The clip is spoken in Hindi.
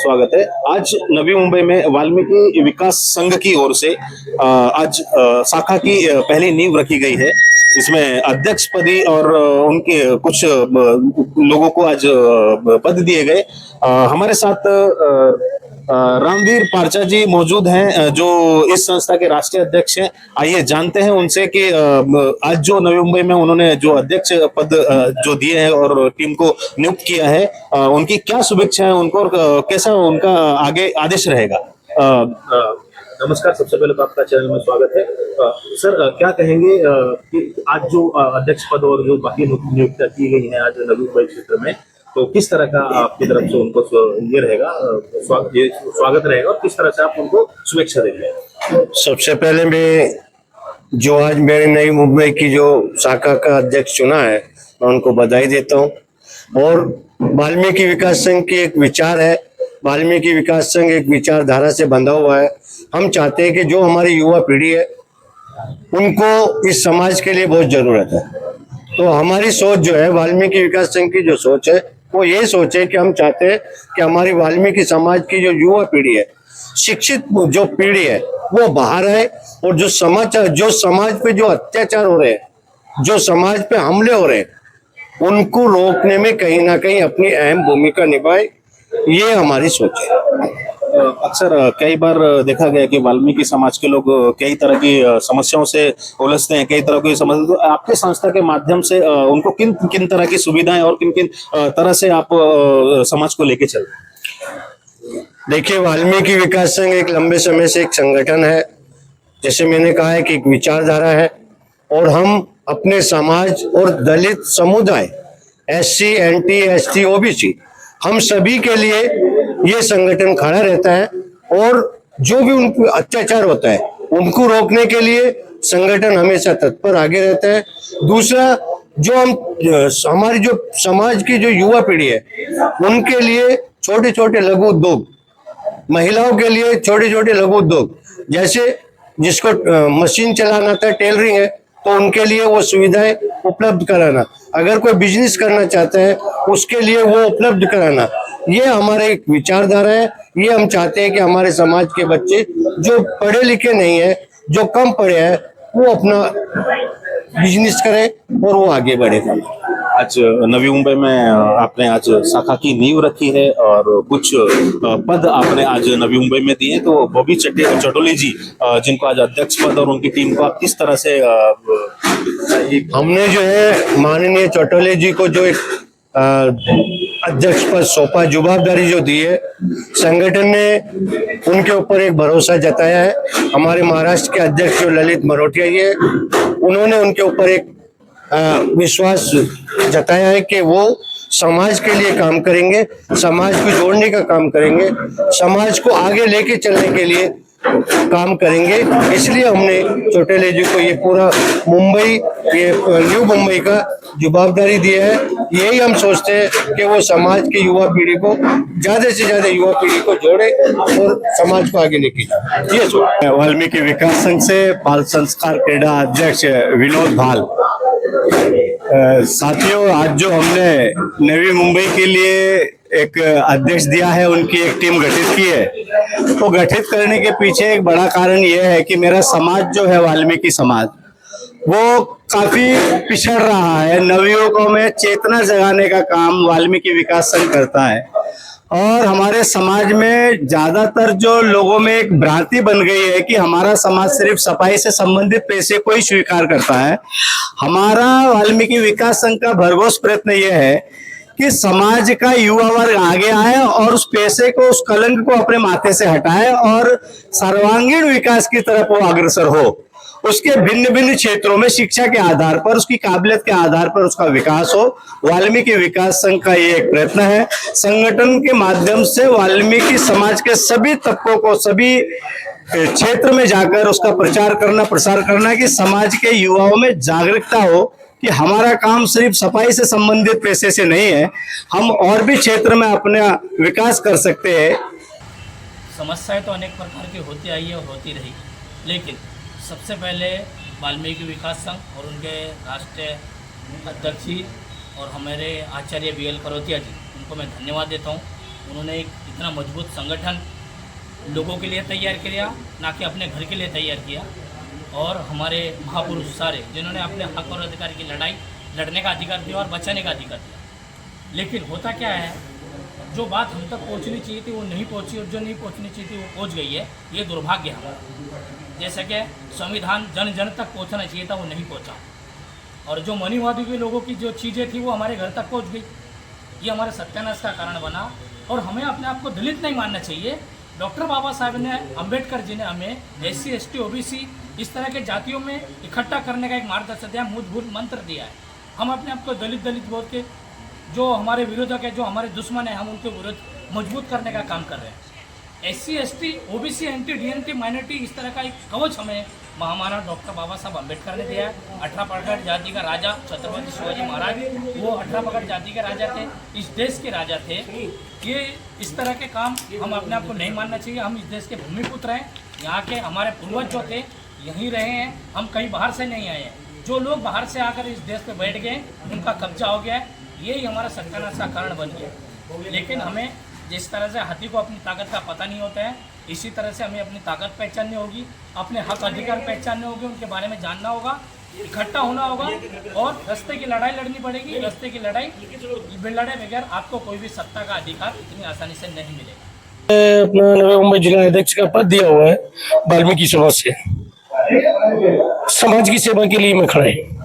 स्वागत है। आज नवी मुंबई में वाल्मीकि विकास संघ की ओर से आज शाखा की पहली नींव रखी गई है। इसमें अध्यक्ष पदी और उनके कुछ लोगों को आज पद दिए गए। हमारे साथ रामवीर पारचा जी मौजूद हैं, जो इस संस्था के राष्ट्रीय अध्यक्ष हैं। आइए जानते हैं उनसे कि आज जो नवी मुंबई में उन्होंने जो अध्यक्ष पद जो दिए हैं और टीम को नियुक्त किया है, उनकी क्या शुभेच्छा है उनको और कैसा उनका आगे आदेश रहेगा। नमस्कार, सबसे पहले तो आपका चैनल में स्वागत है। सर, क्या कहेंगे कि आज जो अध्यक्ष पद और जो बाकी नियुक्तियां की गई हैं आज नवी मुंबई क्षेत्र में, तो किस तरह का आपकी तरफ से उनको ये रहेगा, स्वागत रहेगा और किस तरह से आप उनको शुभेच्छा देंगे। सबसे पहले मैं जो आज मेरे नई मुंबई की जो शाखा का अध्यक्ष चुना है, मैं उनको बधाई देता हूँ। और वाल्मीकि विकास संघ की एक विचार है, वाल्मीकि विकास संघ एक विचारधारा से बंधा हुआ है। हम चाहते हैं कि जो हमारी युवा पीढ़ी है उनको इस समाज के लिए बहुत जरूरत है। तो हमारी सोच जो है, वाल्मीकि विकास संघ की जो सोच है वो ये सोच है कि हम चाहते हैं कि हमारी वाल्मीकि समाज की जो युवा पीढ़ी है, शिक्षित जो पीढ़ी है, वो बाहर आए और जो समाज पे जो अत्याचार हो रहे हैं, जो समाज पे हमले हो रहे हैं, उनको रोकने में कहीं ना कहीं अपनी अहम भूमिका निभाए। ये हमारी सोच है। अक्सर कई बार देखा गया कि वाल्मीकि समाज के लोग कई तरह की समस्याओं से उलझते हैं, कई तरह की समस्या। तो आपके संस्था के माध्यम से उनको किन किन तरह की सुविधाएं और किन किन तरह से आप समाज को लेके चल रहे हैं। देखिए, वाल्मीकि विकास संघ एक लंबे समय से एक संगठन है, जैसे मैंने कहा है कि एक विचारधारा है। और हम अपने समाज और दलित समुदाय, SC, NT, ST, OBC, हम सभी के लिए ये संगठन खड़ा रहता है। और जो भी उन पर अत्याचार होता है उनको रोकने के लिए संगठन हमेशा तत्पर आगे रहता है। दूसरा, जो हमारी जो समाज की जो युवा पीढ़ी है उनके लिए छोटे छोटे लघु उद्योग, महिलाओं के लिए छोटे छोटे लघु उद्योग, जैसे जिसको मशीन चलाना आता है, टेलरिंग है, तो उनके लिए वो सुविधाएं उपलब्ध कराना। अगर कोई बिजनेस करना चाहता है उसके लिए वो उपलब्ध कराना, ये हमारे एक विचारधारा है। ये हम चाहते हैं कि हमारे समाज के बच्चे जो पढ़े लिखे नहीं है, जो कम पढ़े हैं, वो अपना बिजनेस करें और वो आगे बढ़े। आज नवी मुंबई में आपने आज शाखा की नींव रखी है और कुछ पद आपने आज नवी मुंबई में दिए। तो बॉबी चटोली जी, जिनको आज अध्यक्ष पद और उनकी टीम को आप किस तरह से हमने जो है माननीय चटोले जी को जो एक अध्यक्ष पद सौंपा, जवाबदारी जो दी है, संगठन ने उनके ऊपर एक भरोसा जताया है। हमारे महाराष्ट्र के अध्यक्ष जो ललित मरोटिया जी है, उन्होंने उनके ऊपर एक विश्वास जताया है कि वो समाज के लिए काम करेंगे, समाज को जोड़ने का काम करेंगे, समाज को आगे लेके चलने के लिए काम करेंगे। इसलिए हमने चौटेले जी को ये पूरा मुंबई, ये न्यू मुंबई का जवाबदारी दिया है। यही हम सोचते हैं कि वो समाज की युवा पीढ़ी को, ज्यादा से ज्यादा युवा पीढ़ी को जोड़े और समाज को आगे लेके जाए। ये वाल्मीकि विकास संघ से बाल संस्कार क्रीड़ा अध्यक्ष विनोद भाल। साथियों, आज जो हमने नवी मुंबई के लिए एक अध्यक्ष दिया है, उनकी एक टीम गठित की है, तो गठित करने के पीछे एक बड़ा कारण यह है कि मेरा समाज जो है, वाल्मीकि समाज, वो काफी पिछड़ रहा है। नवयुवकों में चेतना जगाने का काम वाल्मीकि विकास संघ करता है। और हमारे समाज में ज्यादातर जो लोगों में एक भ्रांति बन गई है कि हमारा समाज सिर्फ सफाई से संबंधित पैसे को ही स्वीकार करता है। हमारा वाल्मीकि विकास संघ का भरघोस प्रयत्न यह है कि समाज का युवा वर्ग आगे आए और उस पैसे को, उस कलंक को अपने माथे से हटाए और सर्वांगीण विकास की तरफ वो अग्रसर हो। उसके भिन्न भिन्न क्षेत्रों में शिक्षा के आधार पर, उसकी काबिलियत के आधार पर उसका विकास हो। वाल्मीकि विकास संघ का ये एक प्रयत्न है। संगठन के माध्यम से वाल्मीकि समाज के सभी तबकों को, सभी क्षेत्र में जाकर उसका प्रचार करना, प्रसार करना कि समाज के युवाओं में जागरूकता हो कि हमारा काम सिर्फ सफाई से संबंधित पैसे से नहीं है, हम और भी क्षेत्र में अपना विकास कर सकते हैं। समस्याएं तो अनेक प्रकार की होती आई है और होती रही, लेकिन सबसे पहले वाल्मीकि विकास संघ और उनके राष्ट्रीय अध्यक्ष जी और हमारे आचार्य BL करोतिया जी, उनको मैं धन्यवाद देता हूँ उन्होंने एक इतना मजबूत संगठन लोगों के लिए तैयार किया, ना कि अपने घर के लिए तैयार किया। और हमारे महापुरुष सारे जिन्होंने अपने हक और अधिकार की लड़ाई लड़ने का अधिकार दिया और बचाने का अधिकार दिया। लेकिन होता क्या है, जो बात हम तक पहुंचनी चाहिए थी वो नहीं पहुंची, और जो नहीं पहुंचनी चाहिए थी वो पहुंच गई है। ये दुर्भाग्य है हमारा। जैसे कि संविधान जन जन तक पहुंचना चाहिए था, वो नहीं पहुंचा। और जो मनीवादी के लोगों की जो चीज़ें थी वो हमारे घर तक पहुंच गई। ये हमारे सत्यानाश का कारण बना। और हमें अपने आप को दलित नहीं मानना चाहिए। डॉक्टर बाबा साहब ने, अम्बेडकर जी ने हमें SC ST OBC इस तरह के जातियों में इकट्ठा करने का एक मार्गदर्शन दिया, मूलभूत मंत्र दिया है। हम अपने आप को दलित बोल के जो हमारे विरोधक है, जो हमारे दुश्मन है, हम उनके विरुद्ध मजबूत करने का काम कर रहे हैं। SC ST OBC anti DNT minority इस तरह का एक कवच हमें महामानव डॉक्टर बाबा साहब अम्बेडकर ने दिया है। 18 प्रगट जाति का राजा छत्रपति शिवाजी महाराज, वो 18 प्रगट जाति के राजा थे, इस देश के राजा थे। ये इस तरह के काम हम अपने आप को नहीं मानना चाहिए। हम इस देश के भूमिपुत्र हैं। यहाँ के हमारे पूर्वज जो थे यहीं रहे हैं, हम कहीं बाहर से नहीं आए हैं। जो लोग बाहर से आकर इस देश पे बैठ गए, उनका कब्जा हो गया है। यही हमारा सत्यानाश का कारण बन गया। लेकिन हमें जिस तरह से हाथी को अपनी ताकत का पता नहीं होता है, इसी तरह से हमें अपनी ताकत पहचाननी होगी, अपने हक अधिकार पहचानने होंगे, उनके बारे में जानना होगा, इकट्ठा होना होगा और रास्ते की लड़ाई लड़नी पड़ेगी। रास्ते की लड़ाई लड़े बगैर आपको कोई भी सत्ता का अधिकार इतनी आसानी से नहीं मिलेगा। अपना नवी मुंबई जिला अध्यक्ष का पद दिया हुआ है वाल्मीकि समाज से। समाज की सेवा के लिए मैं खड़ा है।